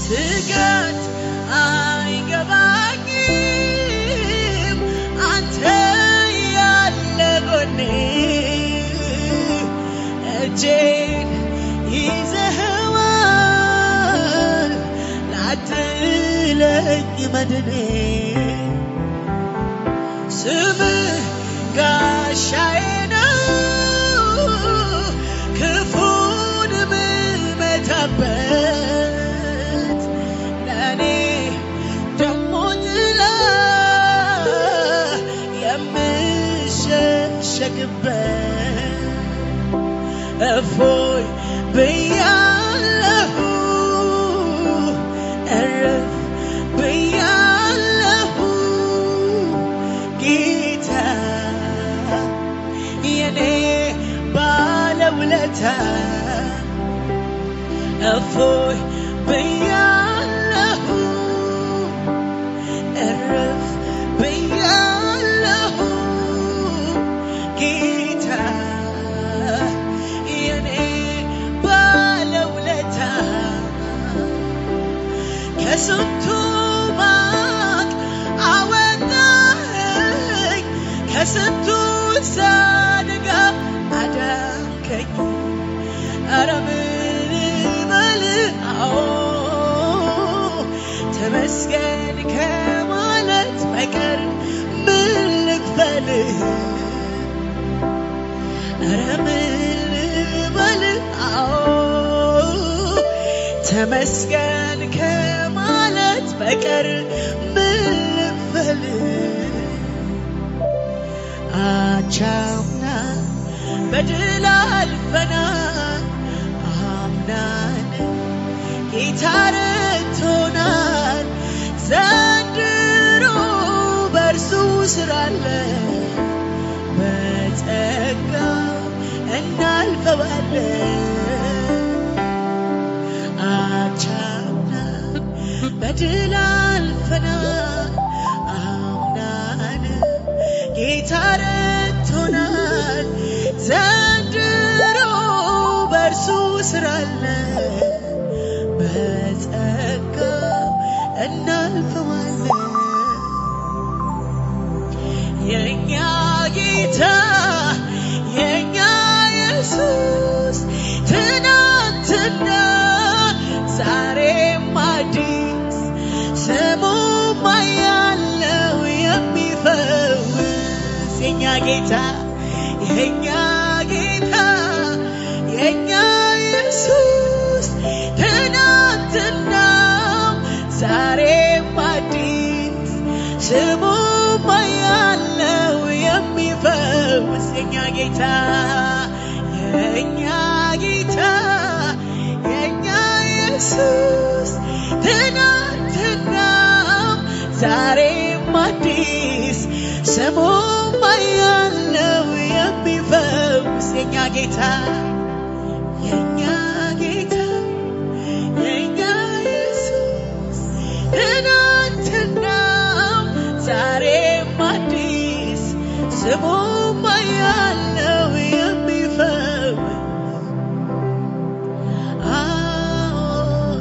ስጋት አይገባኝም አንተ ያለ ጎኔ እጄን ይዘኸዋል ላትለኝ መድኔ ስምህ ጋሻዬ ነው ክፉን ምመታበት ለእኔ ደሞ ጥላ የምሸሸግበት እፎይ ብያለሁ እረፍ ብያለሁ ጌታ የኔ ባለውለታ እፎይ ብያለሁ እረፍ ብያለሁ ጌታ የኔ ባለውለታ ከስንቱ ማቅ አወጣኸኝ ከስንቱ ሳድጋ አዳንከኝ ኧረ ምን ልበልህ ተመስገን ከማለት በቀር ምን ልክፈልህ ኧረ ምን ልበልህ ተመስገን ከማለት በቀር ምን ልክፈልህ አቻምና በድል አልፈናል አምናን ጌታ ረድቶናል ዘንድሮ በእርሱ ስራለን በጸጋ እናልፈዋለን አቻምና በድል አልፈናል አምናን ጌታ ረድቶናል ዘንድሮ በእርሱ ስራለን በጸጋ እናልፈዋለን የእኛ ጌታ የእኛ ኢየሱስ ትናንትና ዛሬም አዲስ ስሙም ያለው የሚፈውስ የእኛ ጌታ የእኛ ጌታ የእኛ ኢየሱስ ትናንትና ዛሬም አዲስ ስሙም ያለው የሚፈውስ የእኛ ጌታ የእኛ ጌታ የእኛ ኢየሱስ ትናንትና ዛሬም አዲስ ስሙም ያለው የሚፈውስ የእኛ ጌታ የእኛ ጌታ የእኛ ኢየሱስ ትናንትና ዛሬም አዲስ ስሙም ያለው የሚፈውስ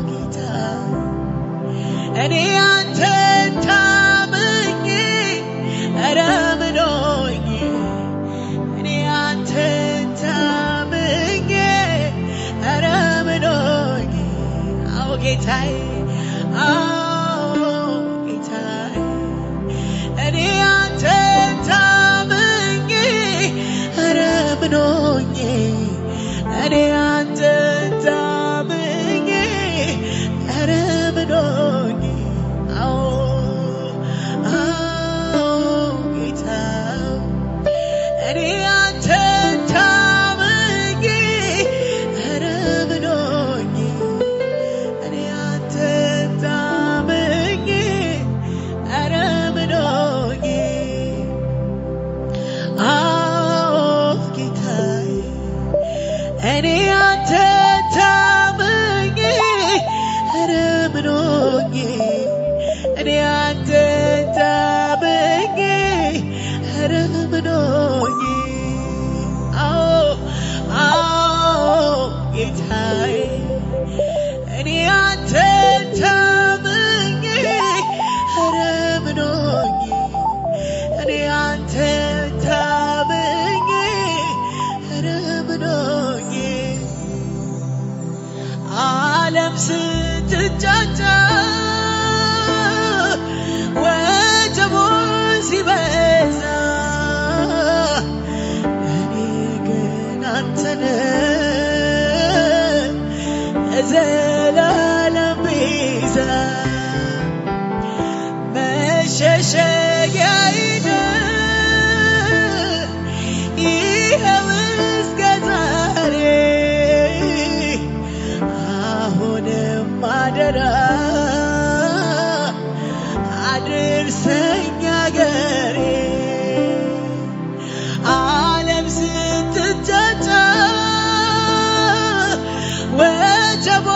ጌታ እኔ አንተን ታምኜ ኧረ ምን ሆኜ እኔ አንተን ታምኜ ኧረ ምን ሆኜ ጌታዬ ጌታዬ እኔ አንተን ታምኜ ኧረ ምን ሆኜ እኔ አንተን ታምኜ ኧረ ምን ሆኜ ጌታ እኔ አንተን ታምኜ ኧረ ምን ሆኜ እኔ አንተን ታምኜ ኧረ ምን ሆኜ ጌታዬ እኔ አንተን ታምኜ ኧረ ምን ሆኜ እኔ አንተን ታምኜ ኧረ ምን ሆኜ ጌታዬ እኔ አንተን ስትጫጫ ወጀቡ ሲበዛ እኔ ግን አንተነ የዘላለም ቤዛ መሸሸጊያዬ ይኸው እስከ ዛሬ አሁንም አደራ አድርሰኝ አገሬ ዓለም ስትጫጫ ወጀቧ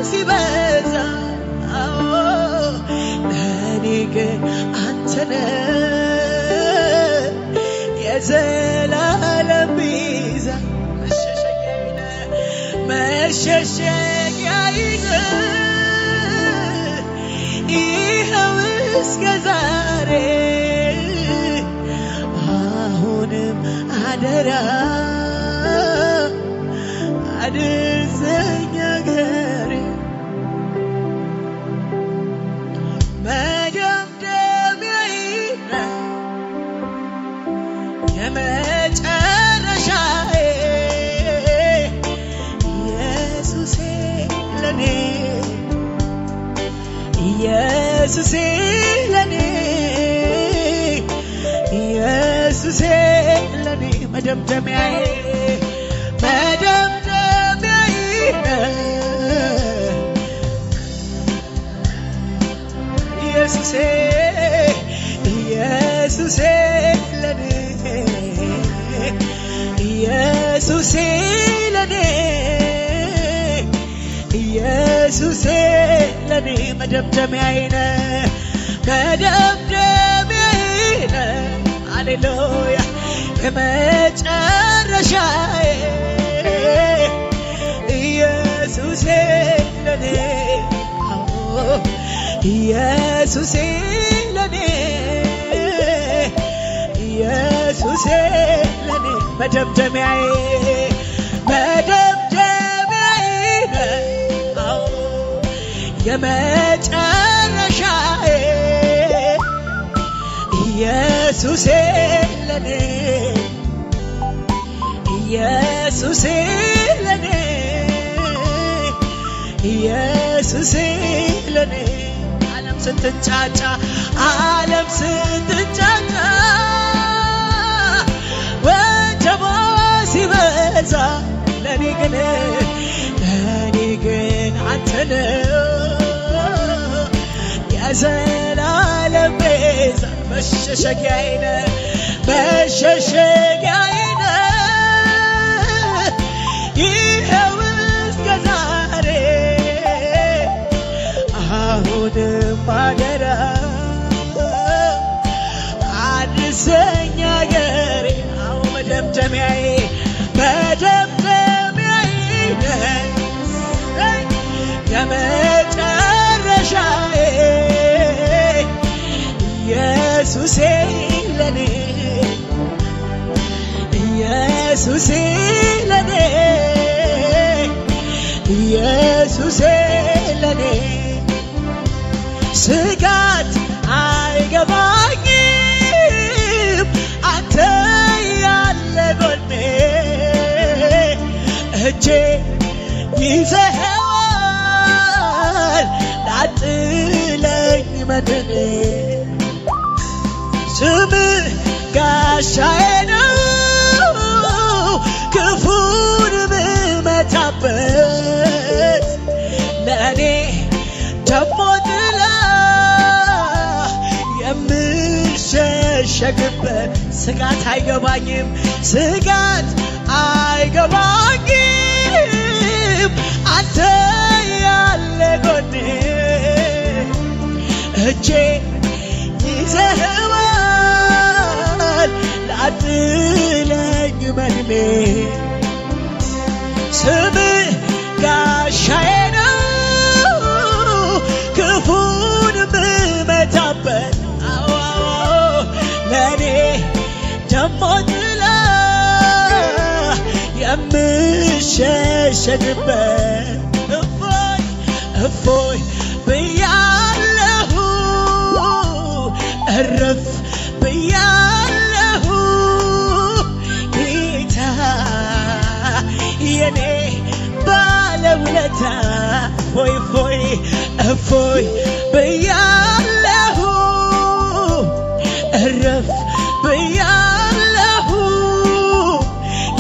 ሲበዛ ለእኔ ግን አንተነ የዘላለም ቤዛ መሸሸጊያዬ ይኸው እስከ ዛሬ አሁንም አደራ አድርሰኝ አገሬ መደምደሚያዬ የመጨረሻዬ ኢየሱሴ ለኔ ኢየሱሴ ለኔ ኢየሱሴ ለኔ መደምደሚያዬ መደምደሚያዬ ኢየሱሴ ኢየሱሴ ለኔ ኢየሱሴ ለኔ ኢየሱሴ ለኔ መደምደሚያዬ መደምደሚያዬ ሃሌሉያ የመጨረሻዬ ኢየሱሴ ለኔ ኢየሱሴ ለኔ ኢየሱሴ ለኔ መደምደሚያዬ መደምደሚያዬ የመጨረሻዬ ኢየሱሴ ለኔ ኢየሱሴ ለኔ ኢየሱሴ ለኔ ዓለም ስትንጫጫ ዓለም ስትንጫጫ ወጀቧ ሲበዛ ለኔ ግን አንተነ የዘላለም ቤዛ መሸሸጊያዬ መሸሸጊያዬ ይኸው እስከ ዛሬ አሁንም አደራ አድርሰኝ አገሬ አዎ መደምደሚያዬ መደምደሚያዬ የመጨረሻዬ ኢየሱሴ ለኔ ኢየሱሴ ለኔ ኢየሱሴ ለኔ ስጋት አይገባኝም አንተ ያለ ጎኔ እጄ ይዘኸዋል ላጥለኝ መድኔ ስምህ ጋሻዬ ነው ክፉን ብመታበት ለእኔ ደሞ ጥላ የምሸሸግበት ስጋት አይገባኝም ስጋት አይገባኝም አንተ ያለ ጎኔ እጄ ይዘኸዋል ላጥለኝ መድሜ ስምህ ጋሻዬ ነው ክፉን ብመታበት ለእኔ ደሞ ጥላ የምሸሸግበት እረፍ ብያለሁ ጌታ የኔ ባለውለታ ፎይ ፎይ እፎይ ብያለሁ እረፍ ብያለሁ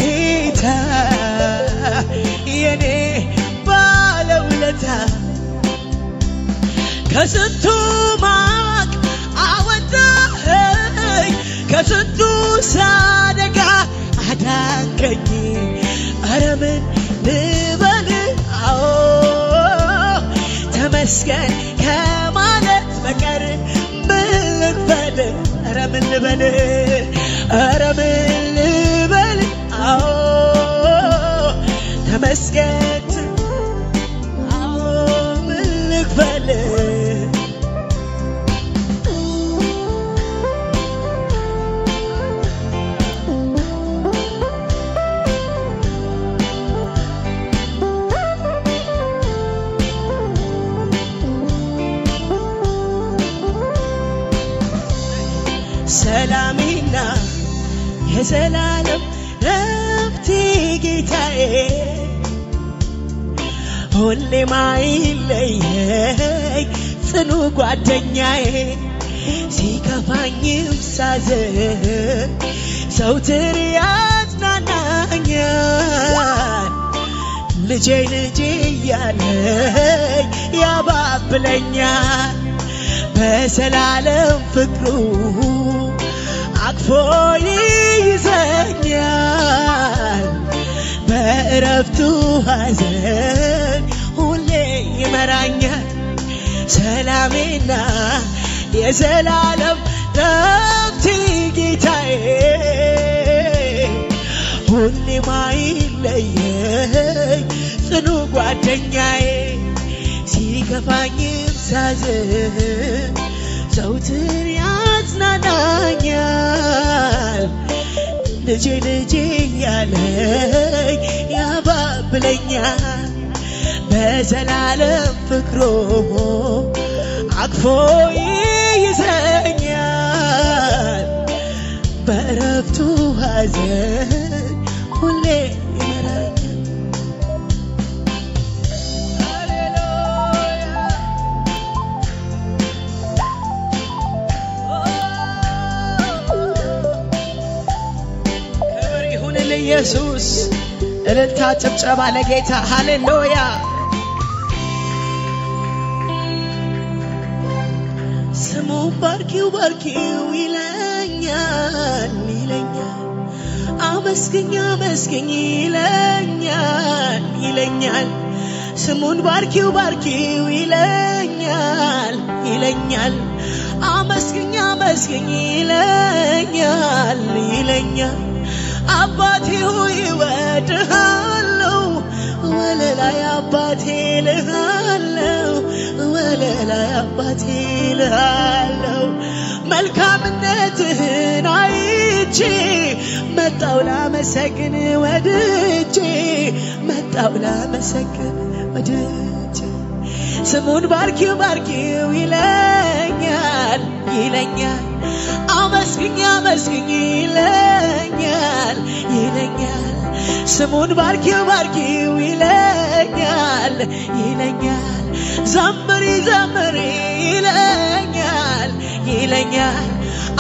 ጌታ የኔ ባለውለታ ከስንቱ ማቅ አወጣኸኝ ከስንቱ ሳደጋ አዳንከኝ ኧረ ምን ልበል አዎ ተመስገን ከማለት በቀር ምን ልበል ኧረ ምን ልበል ኧረ ምን ልበል አዎ ተመስገን አዎ ምን ልበል ሰላሜና የዘላለም ረፍቴ ጌታዬ ሁሌ ማይለየኝ ጽኑ ጓደኛዬ ሲከፋኝም ሳዝን ዘውትር ያጽናናኛል ልጄ ልጄ እያለኝ ያባብለኛል በዘላለም ፍቅሩ አቅፎ ይይዘኛል በእረፍቱ ሐዘን ሁሌ ይመራኛል ሰላሜና የዘላለም ረፍቴ ጌታዬ ሁሌ ማይለየኝ ጽኑ ጓደኛዬ ሲከፋኝም ሳዝን ዘውትር ያጽናናኛል ልጄ ልጄ እያለኝ ያባብለኛል በዘላለም ፍቅሩ አቅፎ ይይዘኛል በእረፍቱ ሐዘን ሁሌ ይመራኛል ኢየሱስ እልልታ ጭብጨባ ለጌታ ሃሌሉያ ስሙ ባርኪው ባርኪው ይለኛል ይለኛል አመስግኝ አመስግኝ ይለኛል ይለኛል ስሙን ባርኪው ባርኪው ይለኛል ይለኛል አመስግኝ አመስግኝ ይለኛል ይለኛል አባቴ ሆይ እወድሃለሁ ወለላይ አባቴ እልሃለሁ ወለላይ አባቴ እልሃለሁ መልካምነትህን አይቼ መጣሁ ላመሰግን ወድጄ መጣሁ ላመሰግን ወድጄ ስሙን ባርኪው ባርኪው ይለኛል ይለኛል አመስግኝ አመስግኝ ይለኛል ይለኛል ስሙን ባርኪው ባርኪው ይለኛል ይለኛል ዘምሪ ዘምሪ ይለኛል ይለኛል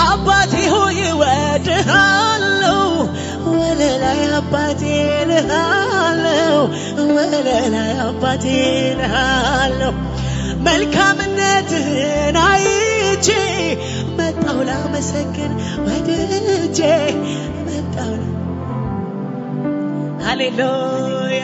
አባቴ ሆይ እወድሃለሁ ወለላይ አባቴ እልሃለሁ ወለላይ አባቴ እልሃለሁ መልካምነትህን አይቼ መጣሁ ላመሰግን ወድጄ መጣሁ ሃሌሉያ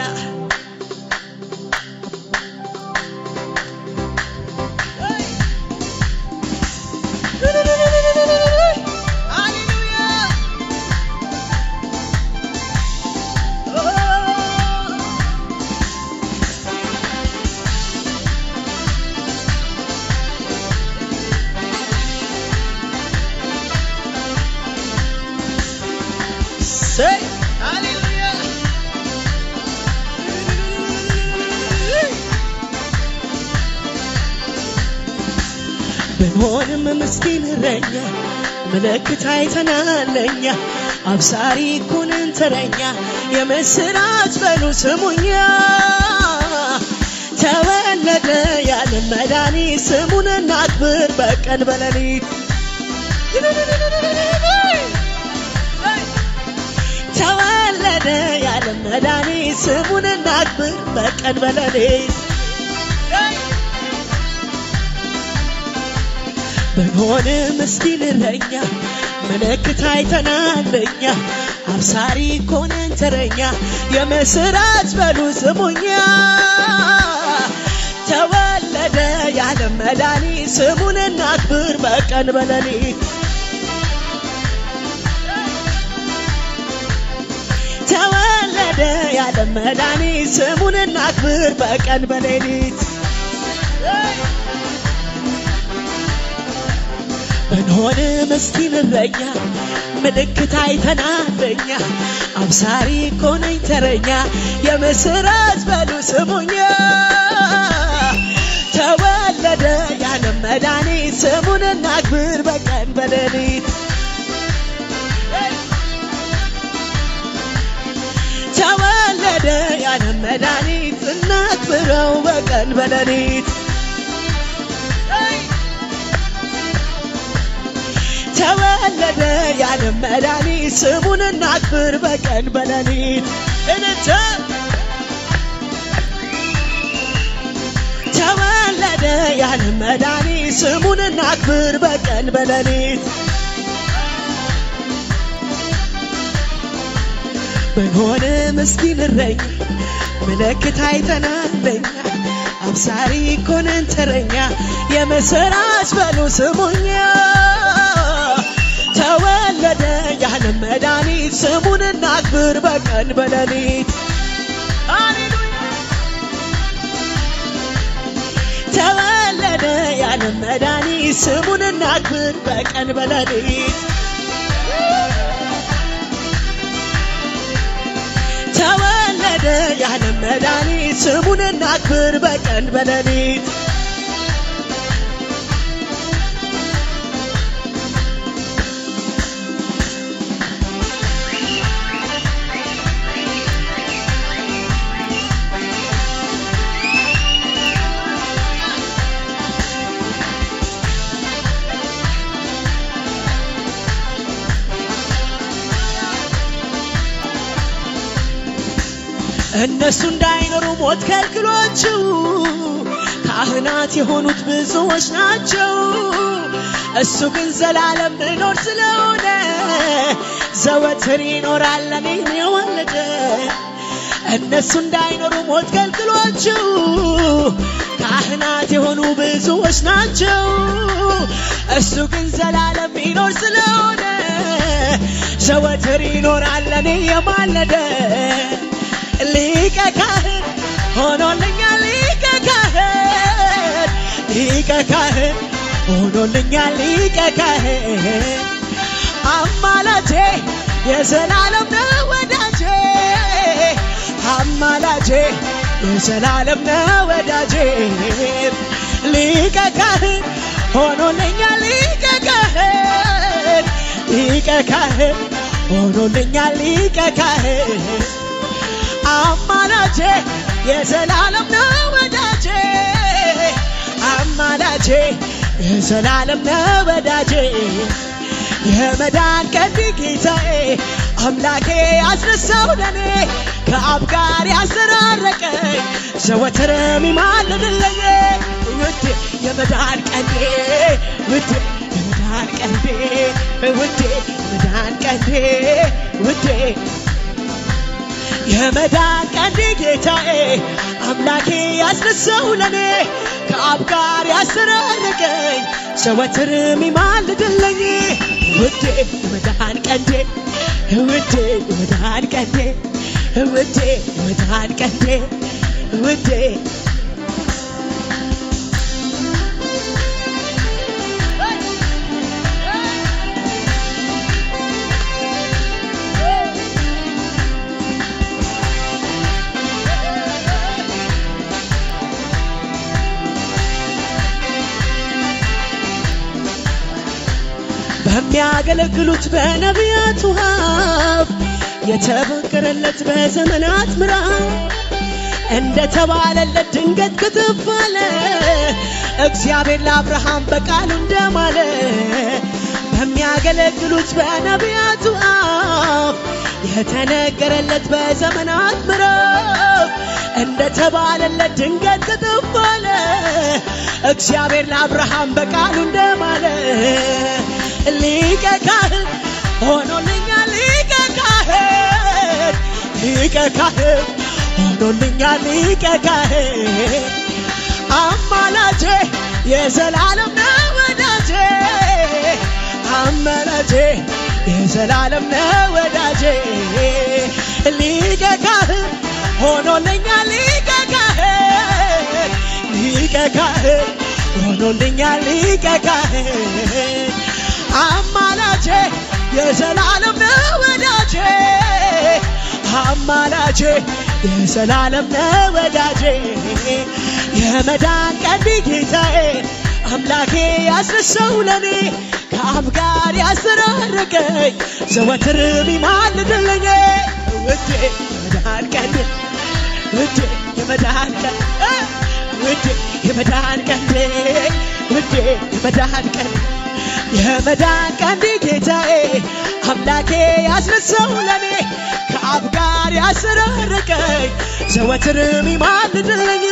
ብንሆንም ምስኪን እረኛ ምልክት አይተናለኛ አብሳሪ እኮ ነን ተረኛ የምስራች በሉ ስሙኛ ተወለደ ያለን መድኃኒት ስሙን እናክብር በቀን በሌሊት ተወለደ ያለን መድኃኒት ስሙን እናክብር በቀን በሌሊት ብንሆን ምስኪን እረኛ ምልክት አይተናለኛ አብሳሪ እኮ ነን ተረኛ የምስራች በሉ ስሙኛ ተወለደ ያለን መድኃኒት ስሙን እናክብር በቀን በሌሊት ተወለደ ያለን መድኃኒት ስሙን እናክብር በቀን በሌሊት ብንሆን ምስኪን እረኛ ምልክት አይተናለኛ አብሳሪ እኮ ነን ተረኛ የምስራች በሉ ስሙኛ ተወለደ ያለን መድኃኒት ስሙን እናክብር በቀን በሌሊት ተወለደ ያለን መድኃኒት እናክብረው በቀን በሌሊት ተወለደ ያለን መድኃኒት ስሙን እናክብር በቀን በሌሊት ተወለደ ያለን መድኃኒት ስሙን እናክብር በቀን በሌሊት ብንሆን ምስኪን እረኛ ምልክት አይተናለኛ አብሳሪ እኮ ነን ተረኛ የምስራች በሉ ስሙኛ ተወለደ ያለን መድኃኒት ስሙን እናክብር በቀን በሌሊት ተወለደ ያለን መድኃኒት ስሙን እናክብር በቀን በሌሊት ተወለደ ያለን መድኃኒት ስሙን እናክብር በቀን በሌሊት እነሱ እንዳይኖሩ ሞት ከልክሏቸው ካህናት የሆኑት ብዙዎች ናቸው እሱ ግን ዘላለም ምኖር ስለሆነ ዘወትር ይኖራል እኔን የወለደ እነሱ እንዳይኖሩ ሞት ከልክሏቸው ካህናት የሆኑ ብዙዎች ናቸው እሱ ግን ዘላለም ይኖር ስለሆነ ዘወትር ይኖራል እኔን የማለደ ሊቀ ካህን ሆኖልኛል ሊቀ ካህን ሆኖልኛል ሊቀ ካህን አማላጄ የዘላለም ነው ወዳጄ አማላጄ የዘላለም ነው ወዳጄ ሊቀ ካህን ሆኖልኛል ሊቀ ካህን ሆኖልኛል ሊቀ ካህን አማላጄ የዘላለም ነው ወዳጄ አማላጄ የዘላለም ነው ወዳጄ የመዳን ቀን ጌታዬ አምላኬ ያስነሳው ለኔ ከአብ ጋር ያስተራረቀኝ ዘወትር የሚማልድልኝ ውዴ የመዳን ቀንዴ ውዴ የመዳን ቀንዴ ውዴ የመዳን ቀንዴ ውዴ የመዳን ቀንዴ ጌታዬ አምላኬ ያስነሳው ለኔ ከአብ ጋር ያስተራረቀኝ ዘወትር የሚማልድልኝ ውዴ የመዳን ቀንዴ ውዴ የመዳን ቀንዴ ውዴ የመዳን ቀንዴ ውዴ በሚያገለግሉት በነቢያቱ አፍ የተበከረለት በዘመናት ምዕራፍ እንደተባለለት ድንገት ክትፍ አለ። እግዚአብሔር ለአብርሃም በቃሉ እንደማለ በሚያገለግሉት በነቢያቱ አፍ የተነገረለት በዘመናት ምዕራፍ እንደተባለለት ድንገት ክትፍ አለ። እግዚአብሔር ለአብርሃም በቃሉ እንደማለ ሊቀ ካህን ሆኖልኛል፣ ሊቀ ካህን ሊቀ ካህን ሆኖልኛል፣ ሊቀ ካህን አማላጄ የዘላለም ነው ወዳጄ፣ አማላጄ የዘላለም ነው ወዳጄ። ሊቀ ካህን ሆኖልኛል፣ ሊቀ ካህን ሊቀ ካህን ሆኖልኛል፣ ሊቀ ካህን አማላጄ የዘላለም ነው ወዳጄ፣ አማላጄ የዘላለም ነው ወዳጄ። የመዳን ቀንዲ ጌታዬ አምላኬ ያስነሳው ለኔ ከአብ ጋር ያስተራረቀኝ ዘወትር የሚማልድልኝ ውዴ የመዳን ቀንዲ ውዴ የመዳን ቀንዲ ውዴ የመዳን ቀንዲ ውዴ የመዳን ቀንዲ የመዳን ቀንዲ ጌታዬ አምላኬ ያስነሳው ለኔ ከአብ ጋር ያስተራረቀኝ ዘወትር የሚማልድልኝ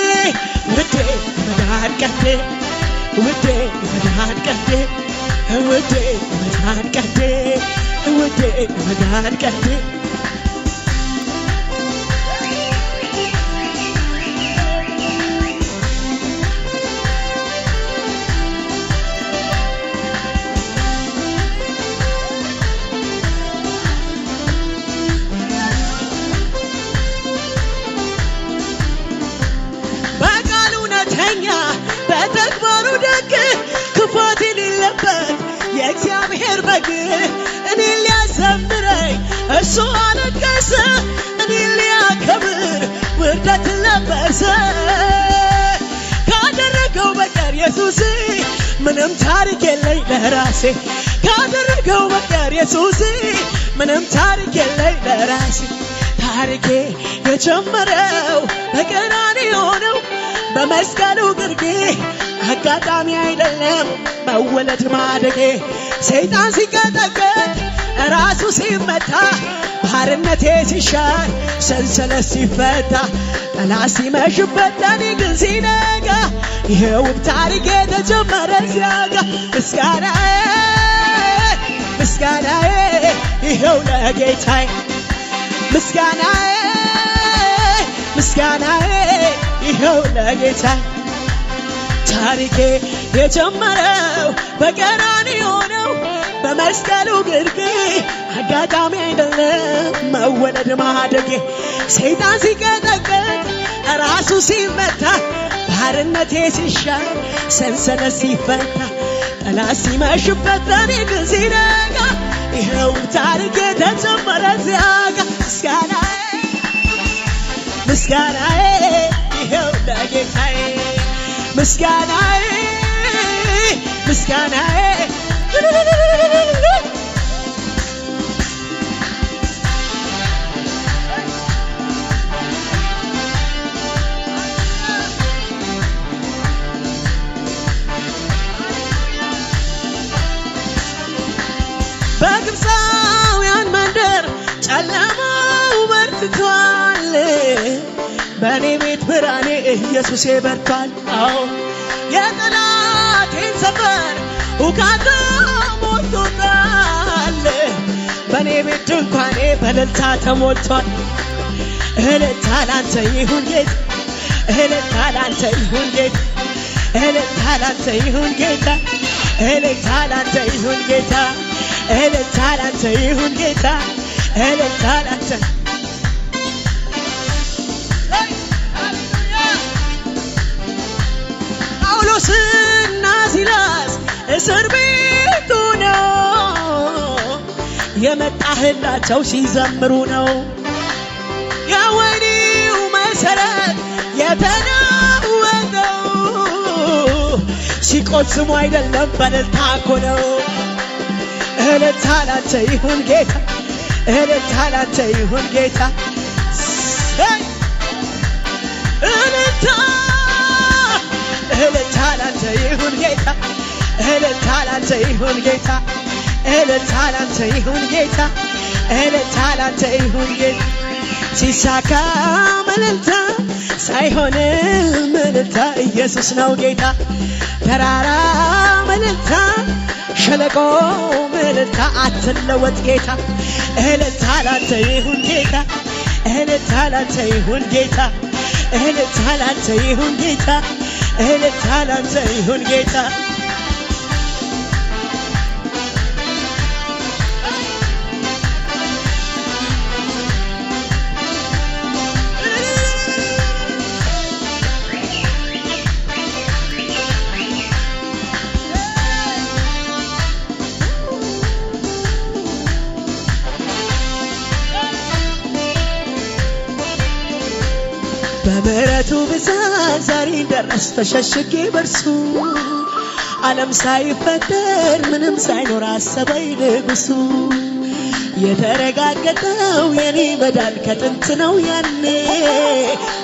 ውዴ የመዳን ቀንዲ ውዴ የመዳን ቀንዲ ውዴ የመዳን ቀንዲ ውዴ የመዳን ቀንዲ በተግባሩ ደግ ክፋት የሌለበት የእግዚአብሔር በግ እኔን ሊያዘምረኝ እርሱ አለቀሰ፣ እኔን ሊያከብር ውርደትን ለበሰ። ካደረገው በቀር ኢየሱስ ምንም ታሪክ የለኝ ለራሴ፣ ካደረገው በቀር ኢየሱስ ምንም ታሪክ የለኝ ለራሴ። ታሪኬ የጀመረው በቀራንዮ ነው በመስቀሉ ግርጌ አጋጣሚ አይደለም መወለድ ማደጌ። ሰይጣን ሲቀጠቀጥ ራሱ ሲመታ ባርነቴ ሲሻር ሰንሰለት ሲፈታ ጠላት ሲመሽበት ለኔ ግን ሲነጋ ይኸው ታሪኬ ተጀመረ ሲያጋ። ምስጋናዬ ምስጋናዬ ይኸው ለጌታዬ ምስጋናዬ ምስጋናዬ ይኸው ለጌታዬ። ታሪኬ የጀመረው በቀራንዮ ነው በመስቀሉ ግርጌ አጋጣሚ አይደለም መወለድ ማደጌ። ሰይጣን ሲቀጠቀጥ ራሱ ሲመታ ባርነቴ ሲሻር ሰንሰለት ሲፈታ ጠላት ሲመሽበት ለኔ ግን ሲነጋ ይኸው ታሪኬ ተጀመረ ሲያጋ። ምስጋናዬ ምስጋናዬ ይኸው ለጌታዬ ምስጋናዬ ምስጋናዬ በግብፃውያን መንደር ጨለማው በርትቷል፣ በእኔ ቤት ብርሃኔ ኢየሱሴ በርቷል። አዎ የጠላቴን ሰፈር ሁካታ ሞልቶታል፣ በእኔ ቤት ድንኳኔ በእልልታ ተሞልቷል። እልልታ ላንተ ይሁን ጌታ፣ እልልታ ላንተ ይሁን ጌታ፣ እልልታ ላንተ ይሁን ጌታ፣ እልልታ ላንተ ይሁን ጌታ፣ እልልታ ላንተ ይሁን ጌታ፣ እልልታ ላንተ። ጳውሎስና ሲላስ እስር ቤቱ ነው የመጣህላቸው ሲዘምሩ ነው። የወህኒው መሰረት የተናወጠው ሲቆስሙ አይደለም በእልልታ እኮ ነው። እልልታ ላንተ ይሁን ጌታ እልልታ ላንተ ይሁን ጌታ እልልታ እልልታ ላንተ ይሁን ጌታ እልልታ ላንተ ይሁን ጌታ እልልታ ላንተ ይሁን ጌታ እልልታ ላንተ ይሁን ጌታ ሲሳካ እልልታ ሳይሆን እልልታ ኢየሱስ ነው ጌታ ተራራ እልልታ ሸለቆ እልልታ አትለወጥ ጌታ እልልታ ላንተ ይሁን ጌታ እልልታ ላንተ ይሁን ጌታ እልልታ ላንተ ይሁን ጌታ እልልታ ላንተ ይሁን ጌታ በምሕረቱ ብዛት ዛሬ ደረስ ተሸሽጌ በርሱ ዓለም ሳይፈጠር ምንም ሳይኖር አሰበኝ ንጉሡ የተረጋገጠው የኔ መዳን ከጥንት ነው ያኔ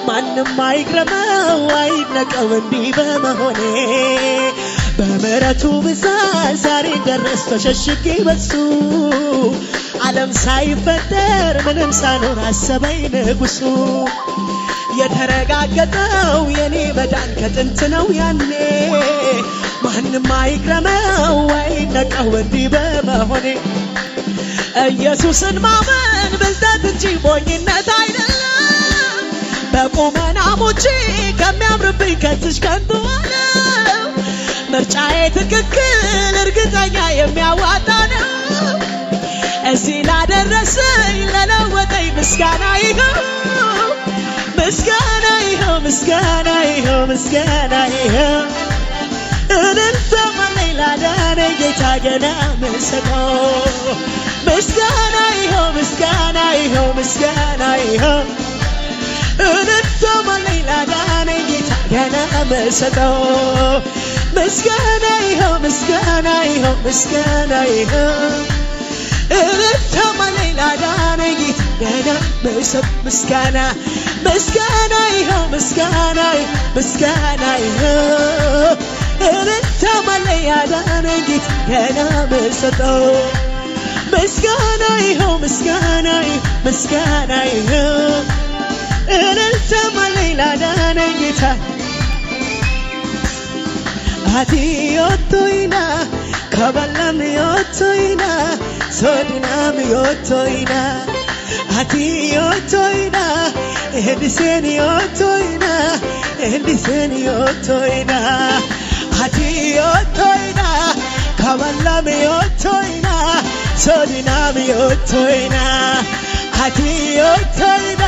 ማንም አይግረመው አይድነቀው እንዲህ በመሆኔ በምሕረቱ ብዛት ዛሬ ደረስ ተሸሽጌ በርሱ ዓለም ሳይፈጠር ምንም ሳይኖር አሰበኝ ንጉሡ የተረጋገጠው የኔ መዳን ከጥንት ነው ያኔ ማንም አይግረመው አይድነቀው እንዲህ በመሆኔ ኢየሱስን ማመን ብልጠት እንጂ ሞኝነት አይደለም በቁመና ሞቼ ከሚያምርብኝ ከትሽ ከንቱ ዓለም ምርጫዬ ትክክል እርግጠኛ የሚያዋጣ ነው እዚህ ላደረሰኝ ለለወጠኝ ምስጋና ይኸው ምስጋና ይኸው ምስጋና ይኸው ምስጋና ይኸው እልልታ ማለኝ ላዳነኝ ጌታ ገና ምሰጠው ምስጋና ይኸው ምስጋና ይኸው ምስጋና ይኸው እልልታ ማለኝ ላዳነኝ ጌታ ገና ምሰጠው ምስጋና ይኸው ምስጋና ይኸው ምስጋና ይኸው እልልታ ማለኝ ላዳነኝ ጌታ ገና ምሰጠው ምስጋና ምስጋና ይኸው ምስጋና ምስጋና ይኸው እልልታ ማለኝ ላዳነኝ ጌታ ገና ምሰጠው ምስጋና ይኸው ምስጋና ምስጋና ይኸው እልልታ ማለኝ ላዳነኝ ጌታ አቲዮቶይና ካባላም ዮቶይና ሶዲናም ዮቶይና አቲዮቶይና ኤዲሴን ዮቶይና ኤዲሴን ዮቶይና አቲዮቶይና ካባላም ዮቶይና ሶዲናም ዮቶይና አቲዮቶይና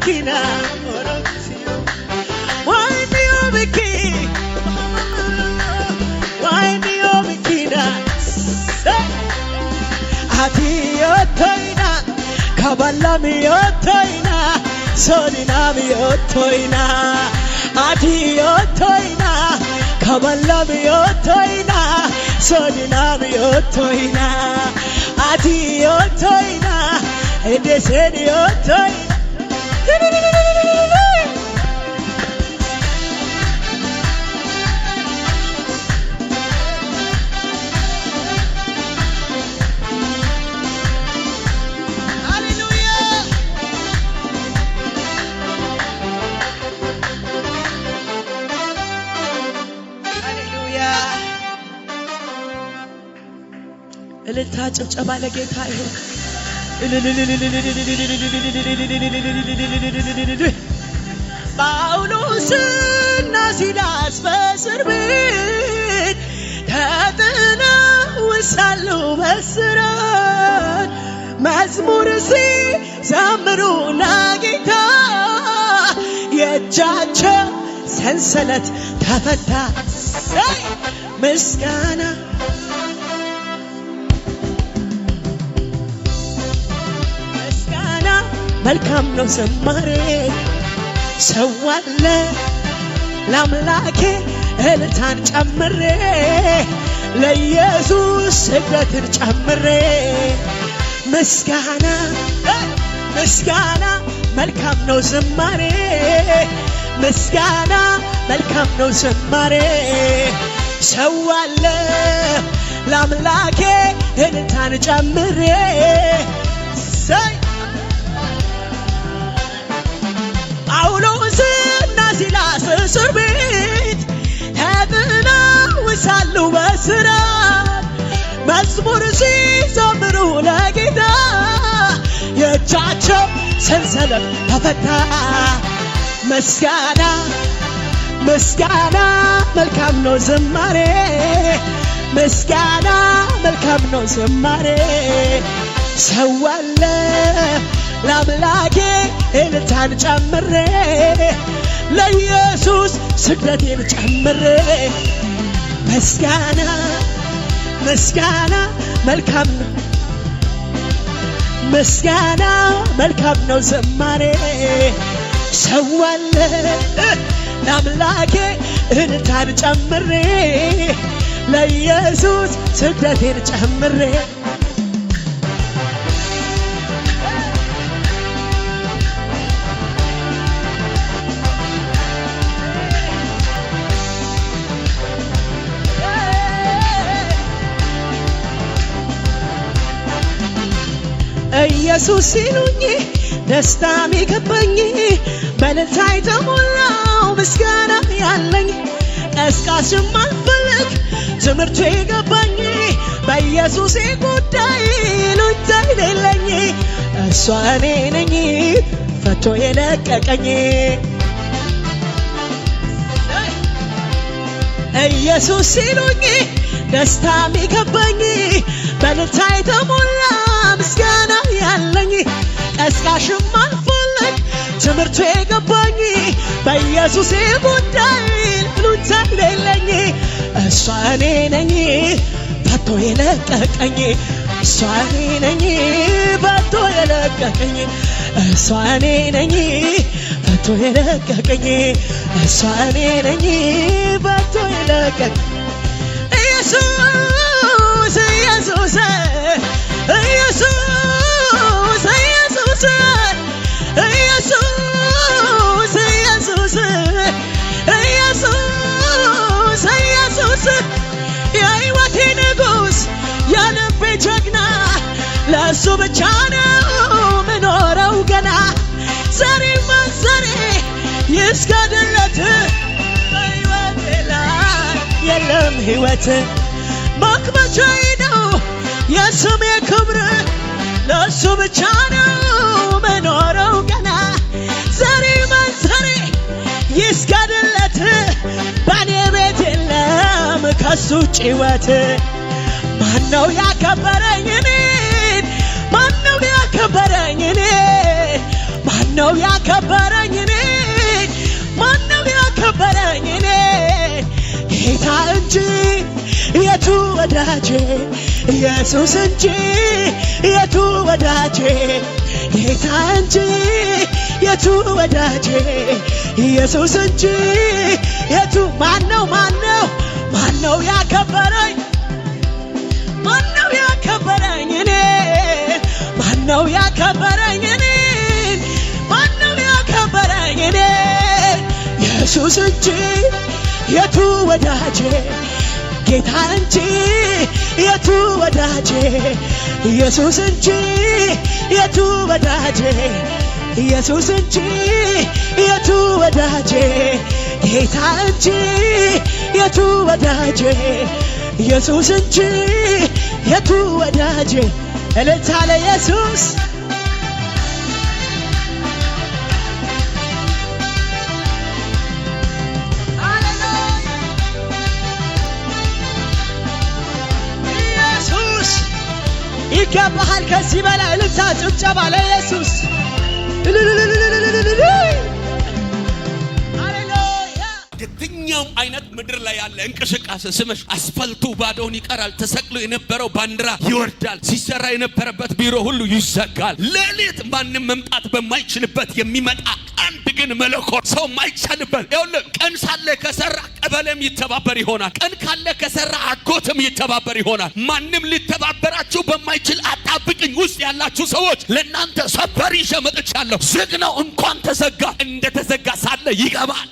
Kina why me obiki ati otoina kabala mi otoina sonina mi otoina ati otoina kabala mi otoina sonina mi otoina ati otoina edeseni otoina እልልታ ጭብጨባ ለጌታ ይሁን። ጳውሎስና ሲላስ በእስር ቤት ተጥለው ሳሉ በእስራት መዝሙር ሲዘምሩ ለጌታ የእጃቸው ሰንሰለት ተፈታ። ምስጋና መልካም ነው ዝማሬ ሰዋለ ለአምላኬ እልልታን ጨምሬ ለኢየሱስ ስግደትን ጨምሬ ምስጋና ምስጋና መልካም ነው ዝማሬ ምስጋና መልካም ነው ዝማሬ ሰዋለ ለአምላኬ እልልታን ጨምሬ ጳውሎስና ሲላስ እስር ቤት ተጥለው ሳሉ በእስራት መዝሙር ሲዘምሩ ለጌታ የእጃቸው ሰንሰለት ተፈታ ምስጋና ምስጋና መልካም ነው ዝማሬ ምስጋና መልካም ነው ዝማሬ ሰዋለ ለአምላኬ እልልታን ጨምሬ ለኢየሱስ ስግደቴን ጨምሬ ምስጋና ምስጋና መልካም ነው ምስጋና መልካም ነው ዝማሬ ሰዋለ ለአምላኬ እልልታን ጨምሬ ለኢየሱስ ስግደቴን ጨምሬ ኢየሱስ ሲሉኝ ደስታ ሚገባኝ በእልልታ የተሞላው ምስጋና ያለኝ ቀስቃሽም አልፈልግ ትምህርቱ የገባኝ በኢየሱስ ጉዳይ ይሉኝታ የሌለኝ እሷ እኔ ነኝ ፈቶ የለቀቀኝ ኢየሱስ ሲሉኝ ደስታ ሚገባኝ በእልልታ የተሞላ ምስጋና ያለኝ ቀስቃሽም አልፈልግ ትምህርቱ የገባኝ በኢየሱስ ጉዳይ ይሉኝታ የሌለኝ እሷ እኔ ነኝ ፈቶ የለቀቀኝ እሷ እኔ ነኝ ፈቶ የለቀቀኝ እሷ እኔ ነኝ ፈቶ የለቀቀኝ እሷ እኔ ነኝ ፈቶ የለቀቀኝ ኢየሱስ ኢየሱስ ኢየሱስ ኢየሱስ ኢየሱስ ኢየሱስ ኢየሱስ ኢየሱስ የሕይወቴ ንጉሥ የልቤ ጀግና ለእሱ ብቻ ነው ምኖረው ገና ዛሬ ማዘሬ ይስገድለት በሕይወቴ ላይ የለም ሕይወት ማክበቻዬ ነው የስሜ ክብር ለእሱ ብቻ ነው መኖረው ገና ዛሬ ማንዘሬ ይስገድለት በኔ ቤት የለም ከሱ ውጭ ሕይወት ማነው ያከበረኝ እኔን ማነው ያከበረኝ እኔን ማነው ያከበረኝ እኔን ማነው ያከበረኝ እኔን ጌታ እንጂ የቱ ወዳጄ ኢየሱስ እንጂ የቱ ወዳጄ ጌታ እንጂ የቱ ወዳጄ ኢየሱስ እንጂ የቱ ማነው ማነው ማነው ያከበረኝ ማነው ያከበረኝ እኔን ማነው ያከበረኝ እኔን ማነው ያከበረኝ እኔን ኢየሱስ እንጂ የቱ ወዳጄ ጌታ እንጂ የቱ ወዳጄ ኢየሱስ እንጂ የቱ ወዳጄ ኢየሱስ እንጂ የቱ ወዳጄ ጌታ እንጂ የቱ ወዳጄ ኢየሱስ እንጂ የቱ ወዳጄ እልልታ ለኢየሱስ ይገባሃል ከዚህ በላይ እልልታ ጭብጨባ ለኢየሱስ ሃሌሉያ። የትኛውም አይነት ምድር ላይ ያለ እንቅስቃሴ ስመሽ አስፋልቱ ባዶውን ይቀራል። ተሰቅሎ የነበረው ባንዲራ ይወርዳል። ሲሰራ የነበረበት ቢሮ ሁሉ ይዘጋል። ሌሊት ማንም መምጣት በማይችልበት የሚመጣ አንድ ግን መለኮት ሰው ማይቻልበት ይኸውልህ፣ ቀን ሳለ ከሰራ ቀበሌም ይተባበር ይሆናል። ቀን ካለ ከሰራ አጎትም ይተባበር ይሆናል። ማንም ሊተባበራችሁ በማይችል አጣብቅኝ ውስጥ ያላችሁ ሰዎች ለእናንተ ሰበር ይዤ መጥቻለሁ። ዝግ ነው እንኳን ተዘጋ፣ እንደተዘጋ ሳለ ይገባል።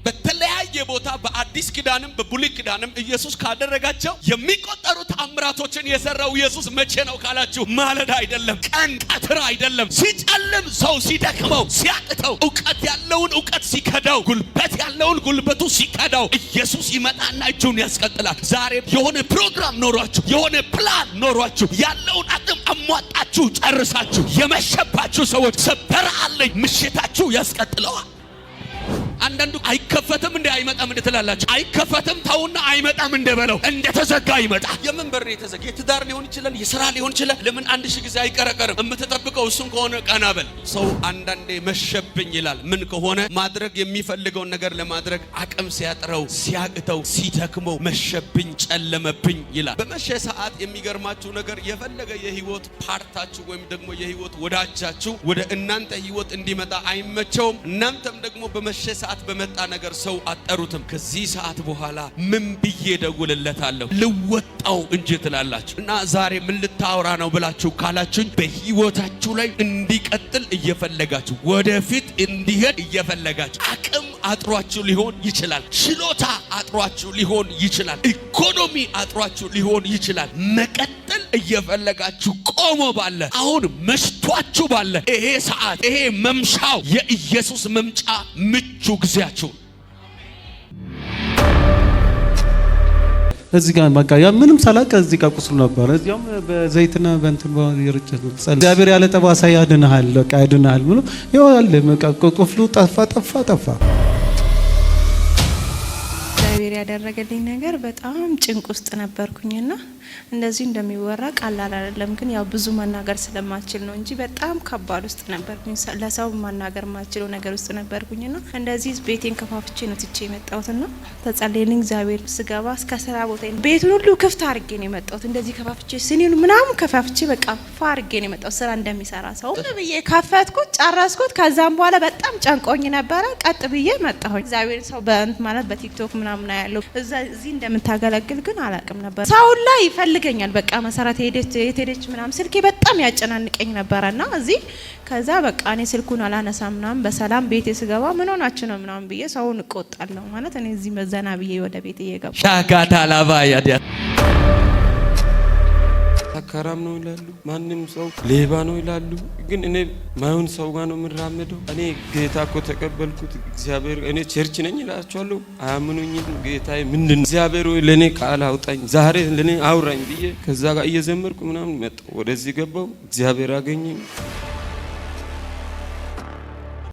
በተለያየ ቦታ በአዲስ ኪዳንም በብሉይ ኪዳንም ኢየሱስ ካደረጋቸው የሚቆጠሩ ተአምራቶችን የሰራው ኢየሱስ መቼ ነው ካላችሁ፣ ማለዳ አይደለም፣ ቀን ቀትር አይደለም፣ ሲጨልም ሰው ሲደክመው ሲያቅተው፣ ዕውቀት ያለውን ዕውቀት ሲከዳው፣ ጉልበት ያለውን ጉልበቱ ሲከዳው ኢየሱስ ይመጣና እጁን ያስቀጥላል። ዛሬ የሆነ ፕሮግራም ኖሯችሁ የሆነ ፕላን ኖሯችሁ ያለውን አቅም አሟጣችሁ ጨርሳችሁ የመሸባችሁ ሰዎች ሰበር አለኝ ምሽታችሁ ያስቀጥለዋል። አንዳንዱ አይከፈትም እንደ አይመጣም እንደ ትላላችሁ። አይከፈትም ታውና አይመጣም እንደ በለው እንደተዘጋ ይመጣ። የምን በር የተዘጋ? የትዳር ሊሆን ይችላል፣ የሥራ ሊሆን ይችላል። ለምን 1000 ጊዜ አይቀረቀርም? የምትጠብቀው እሱን ከሆነ ቀና በል። ሰው አንዳንዴ መሸብኝ ይላል። ምን ከሆነ ማድረግ የሚፈልገውን ነገር ለማድረግ አቅም ሲያጥረው፣ ሲያቅተው፣ ሲተክመው መሸብኝ፣ ጨለመብኝ ይላል። በመሸ ሰዓት የሚገርማችሁ ነገር የፈለገ የህይወት ፓርታችሁ ወይም ደግሞ የህይወት ወዳጃችሁ ወደ እናንተ ህይወት እንዲመጣ አይመቸውም። እናንተም ደግሞ በመሸ ሰዓት በመጣ ነገር ሰው አጠሩትም። ከዚህ ሰዓት በኋላ ምን ብዬ ደውልለታለሁ ልወጣው እንጂ ትላላችሁ። እና ዛሬ ምን ልታወራ ነው ብላችሁ ካላችሁኝ በህይወታችሁ ላይ እንዲቀጥል እየፈለጋችሁ ወደፊት እንዲሄድ እየፈለጋችሁ አቅም አጥሯችሁ ሊሆን ይችላል። ችሎታ አጥሯችሁ ሊሆን ይችላል። ኢኮኖሚ አጥሯችሁ ሊሆን ይችላል። መቀጠል እየፈለጋችሁ ቆሞ ባለ አሁን መሽቷችሁ ባለ ይሄ ሰዓት ይሄ መምሻው የኢየሱስ መምጫ ምቹ ጊዜያችሁ። እዚህ ጋር በቃ ያ ምንም ሳላቀ እዚህ ጋር ቁስሉ ነበር። እዚያም በዘይትና በእንትን በይርጨት እግዚአብሔር ያለ ጠባሳ ያድንሃል፣ በቃ ያድንሃል ብሎ ይዋል በቃ ቁስሉ ጠፋ። እግዚአብሔር ያደረገልኝ ነገር በጣም ጭንቅ ውስጥ ነበርኩኝና እንደዚህ እንደሚወራ ቀላል አይደለም። ግን ያው ብዙ መናገር ስለማልችል ነው እንጂ በጣም ከባድ ውስጥ ነበርኩኝ። ለሰው መናገር ማልችለው ነገር ውስጥ ነበርኩኝና እንደዚህ ቤቴን ከፋፍቼ ነው ትቼ የመጣሁትና ተጸልየልኝ እግዚአብሔር ስገባ እስከ ስራ ቦታ ቤቱን ሁሉ ክፍት አድርጌ ነው የመጣሁት። እንደዚህ ከፋፍቼ ስኒን ምናምን ከፋፍቼ በቃ ፋ አድርጌ ነው የመጣሁት። ስራ እንደሚሰራ ሰው ብዬ ከፈትኩት፣ ጨረስኩት። ከዛም በኋላ በጣም ጨንቆኝ ነበረ። ቀጥ ብዬ መጣሁኝ። እግዚአብሔር ሰው በእንት ማለት በቲክቶክ ምናምን ያለው እዚህ እንደምታገለግል ግን አላውቅም ነበር። ሰው ላይ ይፈልገኛል በቃ መሰረት ሄደች ምናምን ስልኬ በጣም ያጨናንቀኝ ነበርና እዚህ ከዛ በቃ እኔ ስልኩን አላነሳም ምናምን በሰላም ቤቴ ስገባ ምን ሆናችሁ ነው ምናምን ብዬ ሰውን እቆጣለሁ ማለት እኔ እዚህ መዘና ብዬ ወደ ቤቴ እየገባሁ ሻጋታ ላባ ያዲያ ሰካራም ነው ይላሉ፣ ማንም ሰው ሌባ ነው ይላሉ። ግን እኔ ማይሆን ሰው ጋር ነው የምራመደው። እኔ ጌታ እኮ ተቀበልኩት እግዚአብሔር እኔ ቸርች ነኝ እላቸዋለሁ፣ አያምኑኝም። ጌታዬ ምንድን እግዚአብሔር ወይ ለኔ ቃል አውጣኝ ዛሬ ለኔ አውራኝ ብዬ ከዛ ጋር እየዘመርኩ ምናምን መጣሁ። ወደዚህ ገባሁ፣ እግዚአብሔር አገኘኝ።